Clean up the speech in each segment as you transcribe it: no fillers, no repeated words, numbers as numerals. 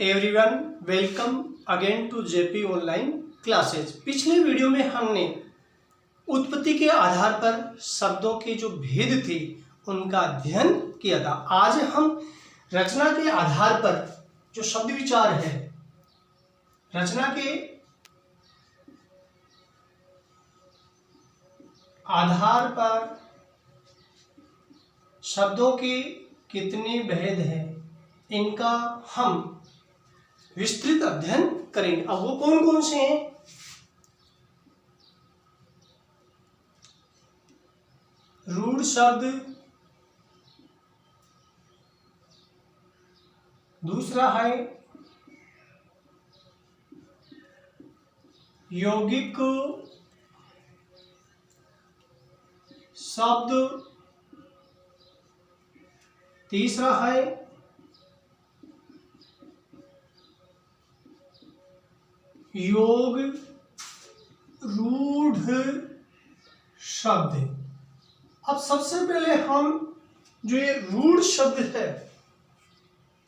Everyone, welcome again to JP online classes. पिछले video में हमने उत्पत्ति के आधार पर शब्दों के जो भेद थे उनका अध्ययन किया था। आज हम रचना के आधार पर जो शब्द विचार है, रचना के आधार पर शब्दों के कितने भेद हैं, इनका हम विस्तृत अध्ययन करेंगे। अब वो कौन कौन से हैं? रूढ़ शब्द, दूसरा है यौगिक शब्द, तीसरा है योग रूढ़ शब्द। अब सबसे पहले हम जो ये रूढ़ शब्द है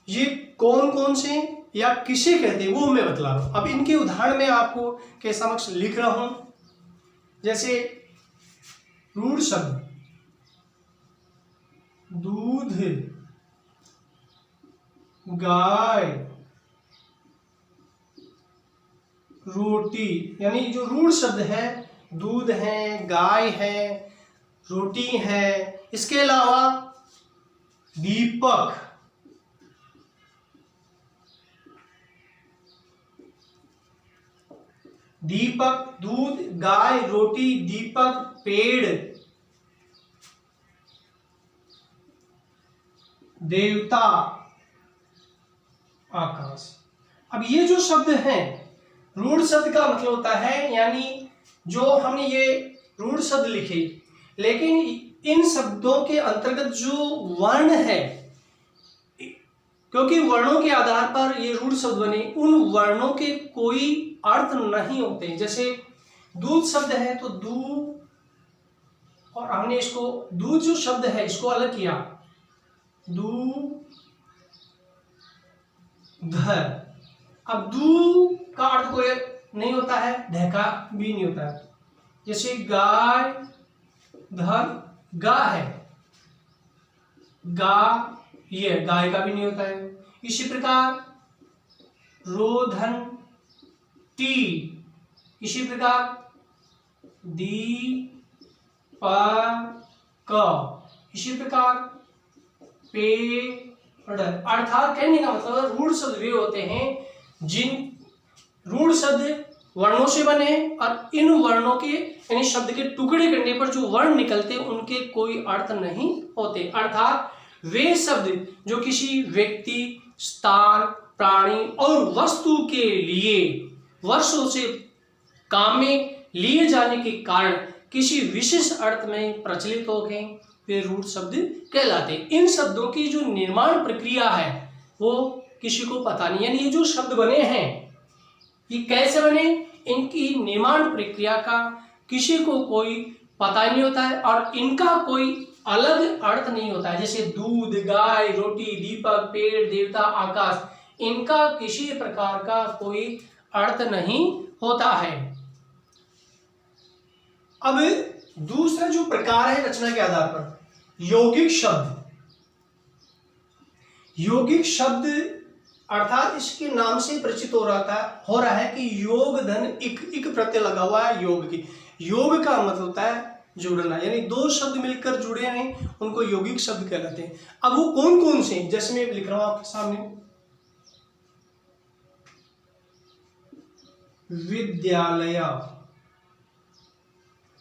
ये कौन कौन से या किसे कहते हैं वो मैं बतला रहा हूं। अब इनके उदाहरण में आपको के समक्ष लिख रहा हूं। जैसे रूढ़ शब्द दूध, गाय, रोटी, यानी जो रूढ़ शब्द है दूध है, गाय है, रोटी है। इसके अलावा दीपक, दीपक, दूध, गाय, रोटी, दीपक, पेड़, देवता, आकाश। अब ये जो शब्द हैं, रूढ़ शब्द का मतलब होता है, यानी जो हमने ये रूढ़ शब्द लिखे, लेकिन इन शब्दों के अंतर्गत जो वर्ण है, क्योंकि वर्णों के आधार पर ये रूढ़ शब्द बने, उन वर्णों के कोई अर्थ नहीं होते। जैसे दूध शब्द है तो दूध, और हमने इसको दूध जो शब्द है इसको अलग किया, दूध। अब दू का अर्थ कोई नहीं होता है, ढका भी नहीं होता है। जैसे गाय, धर, गा है, गा, ये गाय का भी नहीं होता है। इसी प्रकार रोधन, टी, इसी प्रकार दी, प, इसी प्रकार पेड़। अर्थात कहने का मतलब रूढ़ शब्द वे होते हैं जिन रूढ़ शब्द वर्णों से बने हैं और इन वर्णों के यानी शब्द के टुकड़े करने पर जो वर्ण निकलते हैं उनके कोई अर्थ नहीं होते। अर्थात वे शब्द जो किसी व्यक्ति, स्थान, प्राणी और वस्तु के लिए वर्षों से काम में लिए जाने के कारण किसी विशेष अर्थ में प्रचलित हो गए, वे रूढ़ शब्द कहलाते। इन शब्दों की जो निर्माण प्रक्रिया है वो किसी को पता नहीं, यानी ये जो शब्द बने हैं ये कैसे बने, इनकी निर्माण प्रक्रिया का किसी को कोई पता नहीं होता है और इनका कोई अलग अर्थ नहीं होता है। जैसे दूध, गाय, रोटी, दीपक, पेड़, देवता, आकाश, इनका किसी प्रकार का कोई अर्थ नहीं होता है। अब दूसरा जो प्रकार है रचना के आधार पर, यौगिक शब्द। यौगिक शब्द अर्थात इसके नाम से परिचित हो रहा है कि योग धन इक प्रत्यय लगा हुआ है योग की। योग का मतलब होता है जुड़ना, यानी दो शब्द मिलकर जुड़े हैं उनको यौगिक शब्द कहलाते हैं। अब वो कौन कौन से, जैसे मैं लिख रहा हूं आपके सामने, विद्यालय,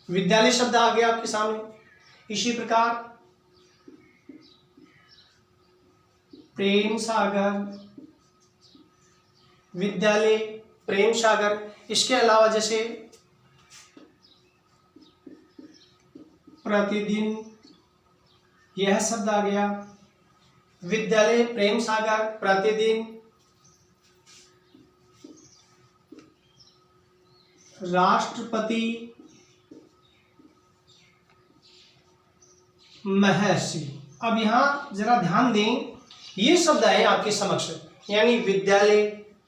विद्यालय शब्द आ गया आपके सामने। इसी प्रकार प्रेम सागर, विद्यालय, प्रेम सागर। इसके अलावा जैसे प्रतिदिन, यह शब्द आ गया, विद्यालय, प्रेम सागर, प्रतिदिन। राष्ट्रपति, महर्षि। अब यहां जरा ध्यान दें, ये शब्द आए आपके समक्ष, यानी विद्यालय,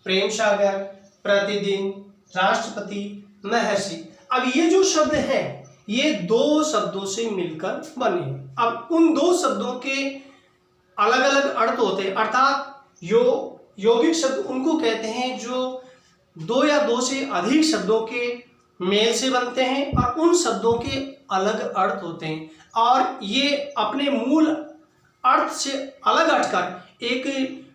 प्रेम सागर, प्रतिदिन, राष्ट्रपति, महर्षि। अब ये जो शब्द है ये दो शब्दों से मिलकर बने हैं। अब उन दो शब्दों के अलग अलग अर्थ होते हैं, अर्थात यौगिक शब्द उनको कहते हैं जो दो या दो से अधिक शब्दों के मेल से बनते हैं और उन शब्दों के अलग अर्थ होते हैं और ये अपने मूल अर्थ से अलग हटकर एक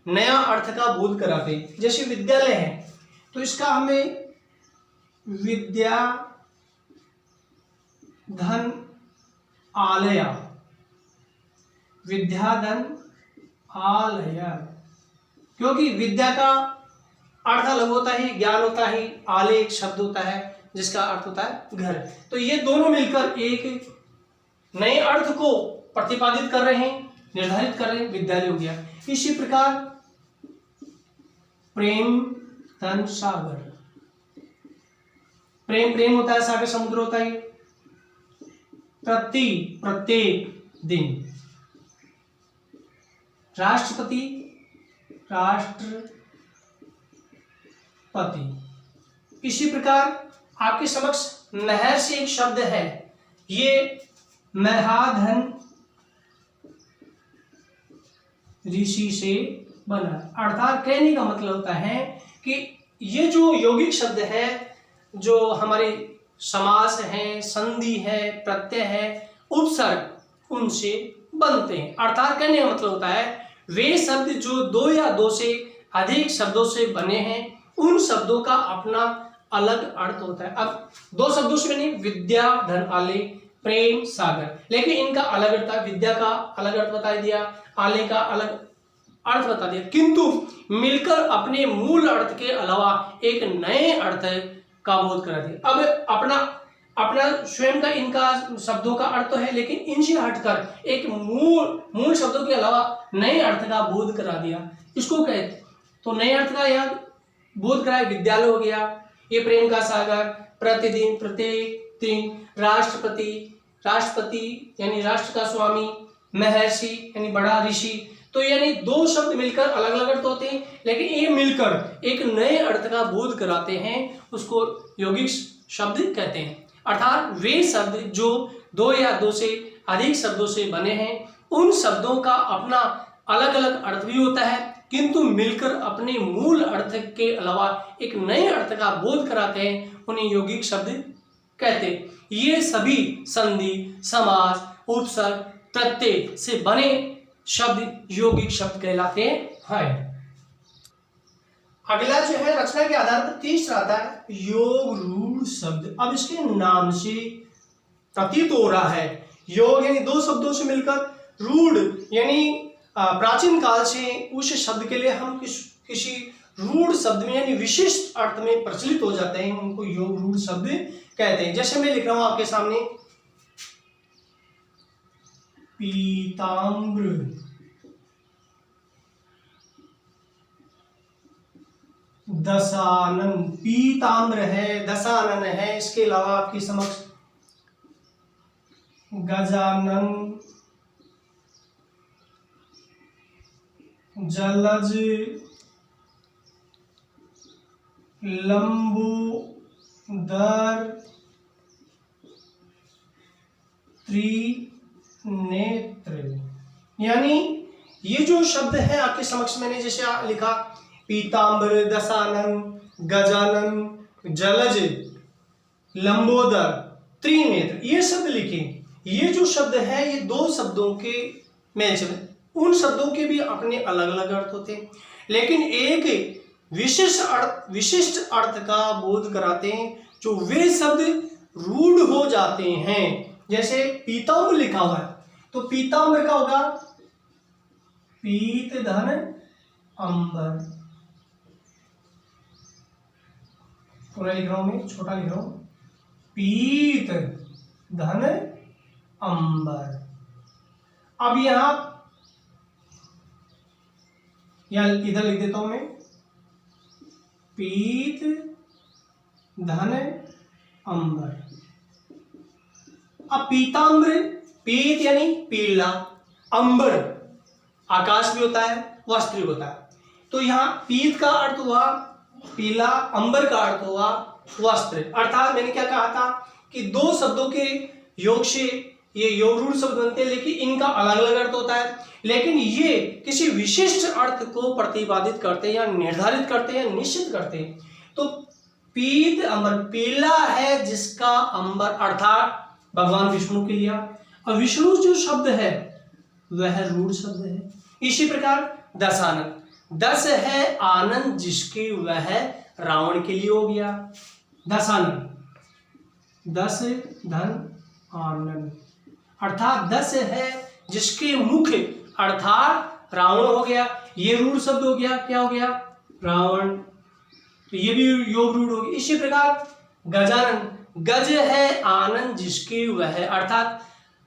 नया अर्थ का बोध कराते हैं। जैसे विद्यालय है तो इसका हमें विद्या धन आलय, विद्याधन आलय, क्योंकि विद्या का अर्थ अलग होता है, ज्ञान होता है, आलय एक शब्द होता है जिसका अर्थ होता है घर। तो ये दोनों मिलकर एक नए अर्थ को प्रतिपादित कर रहे हैं, निर्धारित कर रहे हैं, विद्यालय हो गया। इसी प्रकार प्रेम धन सागर, प्रेम प्रेम होता है, सागर समुद्र होता है, प्रत्येक दिन, राष्ट्रपति राष्ट्रपति। इसी प्रकार आपके समक्ष महर्षि एक शब्द है, ये महाधन ऋषि से बना, अर्थात कहने का मतलब होता है कि ये जो यौगिक शब्द है जो हमारे समास है, संधि है, प्रत्यय है, उपसर्ग उनसे बनते हैं। अर्थात कहने का मतलब होता है वे शब्द जो दो या दो से अधिक शब्दों से बने हैं उन शब्दों का अपना अलग अर्थ होता है। अब दो शब्दों से बने विद्या धन आलय, प्रेम सागर, लेकिन इनका अलग अर्थ था। विद्या का अलग अर्थ बता दिया, आलय का अलग अर्थ बता दिया, किंतु मिलकर अपने मूल अर्थ के अलावा एक नए अर्थ का बोध करा दिया। अब अपना स्वयं का इनका शब्दों का अर्थ तो है, लेकिन इनसे हटकर एक मूल शब्दों के अलावा नए अर्थ का बोध करा दिया। इसको कहते तो नए अर्थ का यह बोध कराए विद्यालय हो गया, ये प्रेम का सागर, प्रतिदिन प्रत्येक दिन, राष्ट्रपति यानी राष्ट्र का स्वामी, महर्षि यानी बड़ा ऋषि। तो यानी दो शब्द मिलकर अलग अलग अर्थ होते हैं, लेकिन ये मिलकर एक नए अर्थ का बोध कराते हैं, उसको यौगिक शब्द कहते हैं। अर्थात वे शब्द जो दो या दो से अधिक शब्दों से बने हैं उन शब्दों का अपना अलग अलग अर्थ भी होता है, किंतु मिलकर अपने मूल अर्थ के अलावा एक नए अर्थ का बोध कराते हैं, उन्हें यौगिक शब्द कहते हैं। ये सभी संधि, समास, उपसर्ग, प्रत्यय से बने शब्द यौगिक शब्द कहलाते हैं। अगला जो है रचना के आधार पर तीसरा आता है योग रूढ़ शब्द। अब इसके नाम से प्रतीत हो रहा है योग यानी दो शब्दों से मिलकर, रूढ़ यानी प्राचीन काल से उस शब्द के लिए हम किसी रूढ़ शब्द में यानी विशिष्ट अर्थ में प्रचलित हो जाते हैं, उनको योग रूढ़ शब्द कहते हैं। जैसे मैं लिख रहा हूं आपके सामने पीताम्र, दशानन, पीताम्र है, दशानन है, इसके अलावा आपके समक्ष गजानन, जलज, लंबोदर, त्रिनेत्र। यानी ये जो शब्द है आपके समक्ष मैंने जैसे लिखा पीताम्बर, दशानन, गजानन, जलज, लंबोदर, त्रिनेत्र, ये शब्द लिखे। ये जो शब्द है ये दो शब्दों के मेल से, उन शब्दों के भी अपने अलग अलग अर्थ होते हैं, लेकिन एक विशिष्ट अर्थ का बोध कराते हैं जो वे शब्द रूढ़ हो जाते हैं। जैसे पीताम्र लिखा हुआ है तो पीताम्र का होगा पीत धन अंबर, पूरा लिख रहा हूं मैं, छोटा लिख रहा हूं, पीत धन अंबर। अब यहां इधर लिख देता हूं मैं पीत धन अंबर। अब पीताम्र, पीत यानी पीला, अंबर आकाश भी होता है, वस्त्र भी होता है। तो यहाँ पीत का अर्थ हुआ पीला, अंबर का अर्थ हुआ वस्त्र। अर्थात मैंने क्या कहा था कि दो शब्दों के योग से ये योग रूढ़ शब्द बनते हैं, लेकिन इनका अलग अलग अर्थ होता है, लेकिन ये किसी विशिष्ट अर्थ को प्रतिपादित करते हैं या निर्धारित करते हैं, निश्चित करते हैं। तो पीत अंबर, पीला है जिसका अंबर अर्थात भगवान विष्णु के लिया, और विष्णु जो शब्द है वह रूढ़ शब्द है। इसी प्रकार दशानन, दस है आनंद जिसके वह रावण के लिए हो गया दशानन, दस धन आनंद, अर्थात दस है जिसके मुख अर्थात रावण हो गया, ये रूढ़ शब्द हो गया, क्या हो गया रावण, तो ये भी योग रूढ़ हो गया। इसी प्रकार गजानन, गज है आनंद जिसके वह अर्थात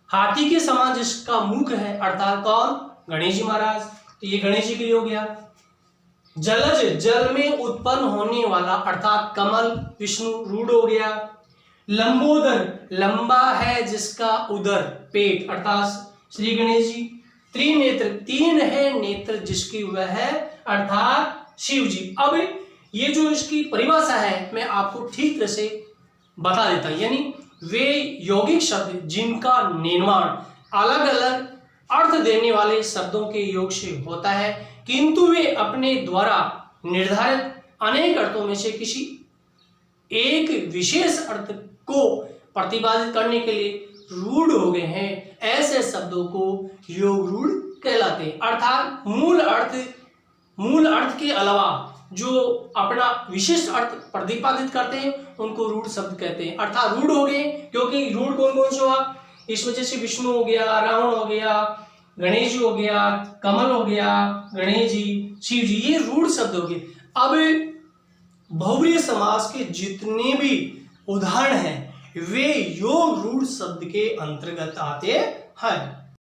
हाथी के समान जिसका मुख है, अर्थात कौन गणेश जी महाराज, तो ये गणेश जी के लिए हो गया। जलज, जल में उत्पन्न होने वाला अर्थात कमल, विष्णु रूढ़ हो गया। लंबोदर, लंबा है जिसका उदर पेट, अर्थात श्री गणेश जी। त्रिनेत्र, तीन है नेत्र जिसकी वह है अर्थात शिव जी। अब ये जो इसकी परिभाषा है मैं आपको ठीक तरह से बता देता हूं, यानी वे यौगिक शब्द जिनका निर्माण अलग अलग अर्थ देने वाले शब्दों के योग से होता है, किंतु वे अपने द्वारा निर्धारित अनेक अर्थों में से किसी एक विशेष अर्थ को प्रतिपादित करने के लिए रूढ़ हो गए हैं, ऐसे शब्दों को योग रूढ़ कहलाते हैं। अर्थात मूल अर्थ के अलावा जो अपना विशिष्ट अर्थ प्रतिपादित करते हैं उनको रूढ़ शब्द कहते हैं। अर्थात रूढ़ हो गए क्योंकि रूढ़ कौन कौन से हुआ, इस वजह से विष्णु हो गया, रावण हो गया, गणेश जी हो गया, कमल हो गया, गणेश जी, शिव जी, ये रूढ़ शब्द हो गए। अब बहुव्रीहि समास के जितने भी उदाहरण हैं वे योग रूढ़ शब्द के अंतर्गत आते हैं।